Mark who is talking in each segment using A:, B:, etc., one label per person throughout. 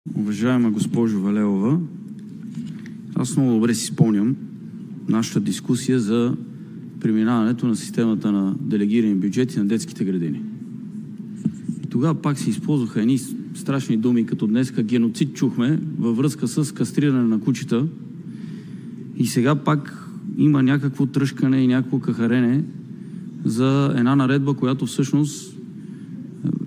A: Уважаема госпожо Валеова, аз много добре си спомням нашата дискусия за преминаването на системата на делегирани бюджети на детските градини. И тогава пак се използваха едни страшни думи, като днеска геноцид чухме във връзка с кастриране на кучета. И сега пак има някакво тръшкане и някакво кахарене за една наредба, която всъщност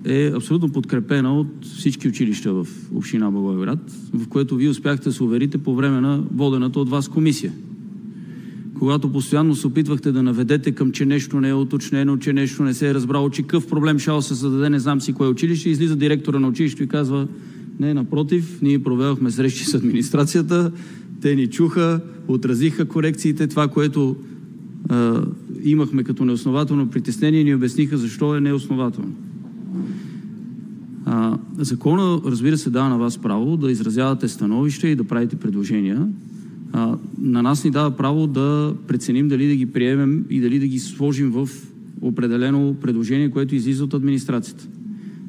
A: е абсолютно подкрепена от всички училища в община Благоевград, в което вие успяхте да се уверите по време на водената от вас комисия. Когато постоянно се опитвахте да наведете към, че нещо не е уточнено, че нещо не се е разбрало, че какъв проблем щял се създаде, не знам си кое училище, излиза директора на училището и казва: не, напротив, ние проведохме срещи с администрацията, те ни чуха, отразиха корекциите, това, което имахме като неоснователно притеснение, ни обясниха защо е неоснователно. Закона, разбира се, дава на вас право да изразявате становища и да правите предложения. На нас ни дава право да преценим дали да ги приемем и дали да ги сложим в определено предложение, което излиза от администрацията.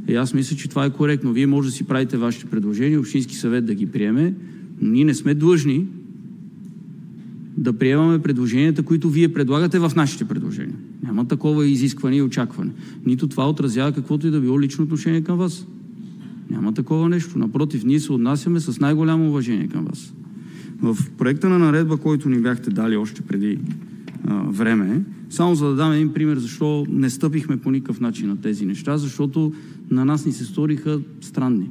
A: И аз мисля, че това е коректно. Вие може да си правите вашите предложения, Общински съвет да ги приеме, но ние не сме длъжни да приемаме предложенията, които вие предлагате в нашите предложения. Няма такова изискване и очакване. Нито това отразява каквото и да било лично отношение към вас. Няма такова нещо. Напротив, ние се отнасяме с най-голямо уважение към вас. В проекта на наредба, който ни бяхте дали още преди време, само за да дам един пример, защо не стъпихме по никакъв начин на тези неща, защото на нас ни се сториха странни.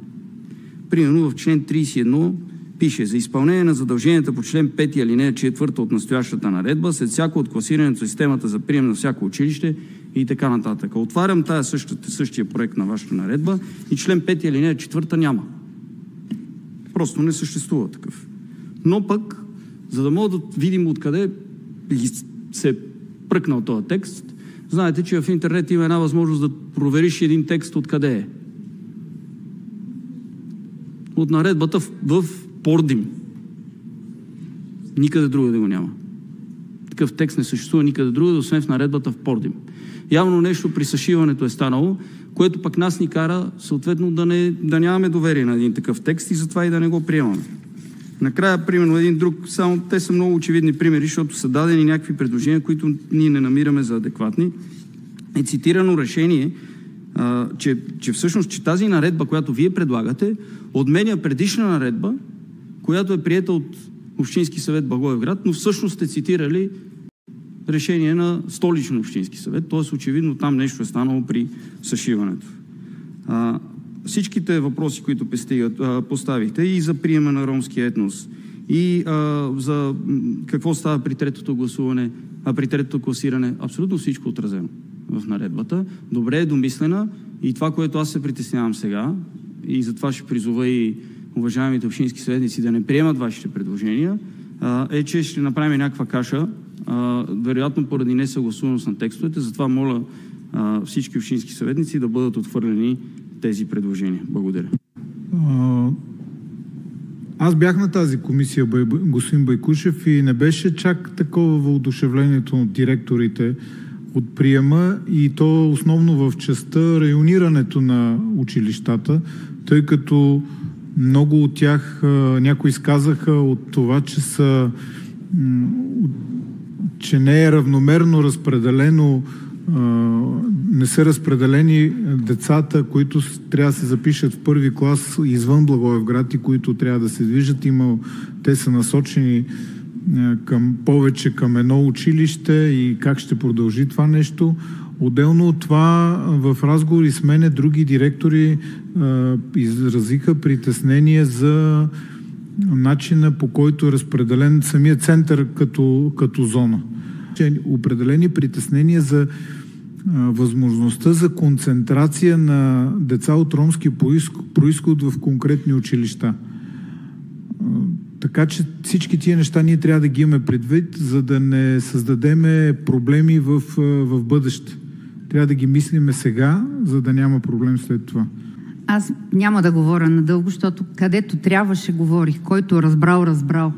A: Примерно в член 31 пише: за изпълнение на задълженията по член 5 алинея 4 от настоящата наредба, след всяко от класирането в системата за прием на всяко училище и така нататък. Отварям същия проект на вашата наредба и член 5 алинея 4 няма. Просто не съществува такъв. Но пък, за да мога да видим откъде се е пръкнал този текст, знаете, че в интернет има една възможност да провериш един текст откъде е. От наредбата в Пордим. Никъде друга да го няма. Такъв текст не съществува никъде друга, освен в наредбата в Пордим. Явно нещо при съшиването е станало, което пък нас ни кара съответно да нямаме доверие на един такъв текст и затова и да не го приемаме. Накрая, примерно, един друг, само те са много очевидни примери, защото са дадени някакви предложения, които ние не намираме за адекватни. Е цитирано решение, че всъщност, че тази наредба, която вие предлагате, отменя предишна наредба, която е приета от Общински съвет Благоевград, но всъщност сте цитирали решение на Столичен общински съвет, т.е. очевидно там нещо е станало при съшиването. Всичките въпроси, които поставихте и за приема на ромския етнос, и за какво става при третото гласуване, при третото класиране, абсолютно всичко отразено в наредбата. Добре е домислена и това, което аз се притеснявам сега, и затова ще призова и уважаемите общински съветници да не приемат вашите предложения, е, че ще направим някаква каша, вероятно поради несъгласуваност на текстовете. Затова моля всички общински съветници да бъдат отхвърлени тези предложения. Благодаря.
B: Аз бях на тази комисия, господин Байкушев, и не беше чак такова въодушевлението от директорите от приема, и то основно в частта районирането на училищата, тъй като много от тях някои изказаха от това, че не е равномерно разпределено, не са разпределени децата, които трябва да се запишат в първи клас извън Благоевград и които трябва да се движат. Те са насочени повече към едно училище и как ще продължи това нещо. Отделно от това, в разговори с мене, други директори изразиха притеснение за начина, по който е разпределен самия център като зона. Определени притеснения за възможността за концентрация на деца от ромски произход в конкретни училища. Така че всички тия неща ние трябва да ги имаме предвид, за да не създадеме проблеми в бъдеще. Трябва да ги мислиме сега, за да няма проблем след това.
C: Аз няма да говоря надълго, защото където трябваше говорих, който разбрал.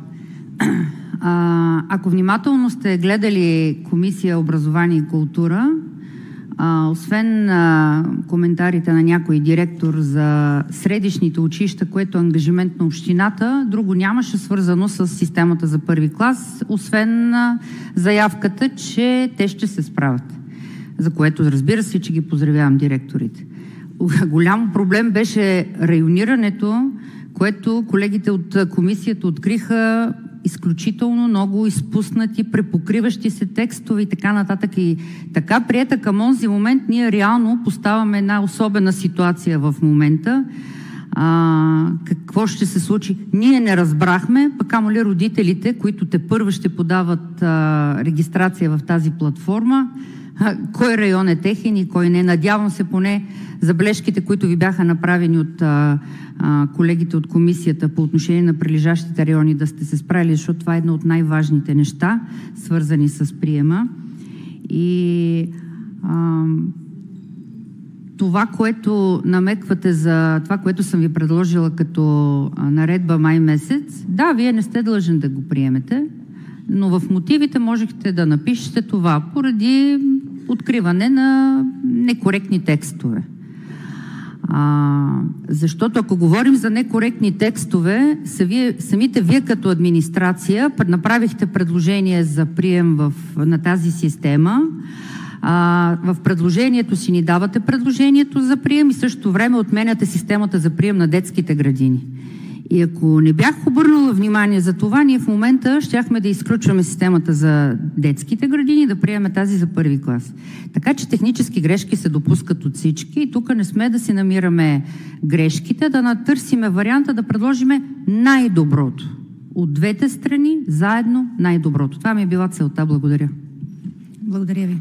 C: Ако внимателно сте гледали Комисия образование и култура, Освен коментарите на някой директор за средищните училища, което е ангажимент на общината, друго нямаше свързано с системата за първи клас, освен заявката, че те ще се справят. За което, разбира се, че ги поздравявам директорите. Голям проблем беше районирането, което колегите от комисията откриха изключително много изпуснати, препокриващи се текстове и така нататък. И така приета към онзи момент, ние реално поставяме една особена ситуация в момента. Какво ще се случи? Ние не разбрахме, пък камо ли родителите, които тепърва ще подават регистрация в тази платформа, кой район е техен и кой не. Надявам се поне забележките, които ви бяха направени от колегите от комисията по отношение на прилежащите райони, да сте се справили, защото това е едно от най-важните неща, свързани с приема. И това, което намеквате за това, което съм ви предложила като наредба май месец, да, вие не сте длъжен да го приемете, но в мотивите можехте да напишете това поради откриване на некоректни текстове. Защото ако говорим за некоректни текстове, самите вие като администрация направихте предложение за прием на тази система. В предложението си ни давате предложението за прием и същото време отменяте системата за прием на детските градини. И ако не бях обърнала внимание за това, ние в момента щяхме да изключваме системата за детските градини и да приемем тази за първи клас. Така че технически грешки се допускат от всички и тук не сме да си намираме грешките, да натърсиме варианта да предложиме най-доброто. От двете страни, заедно най-доброто. Това ми е била целта. Благодаря.
D: Благодаря ви.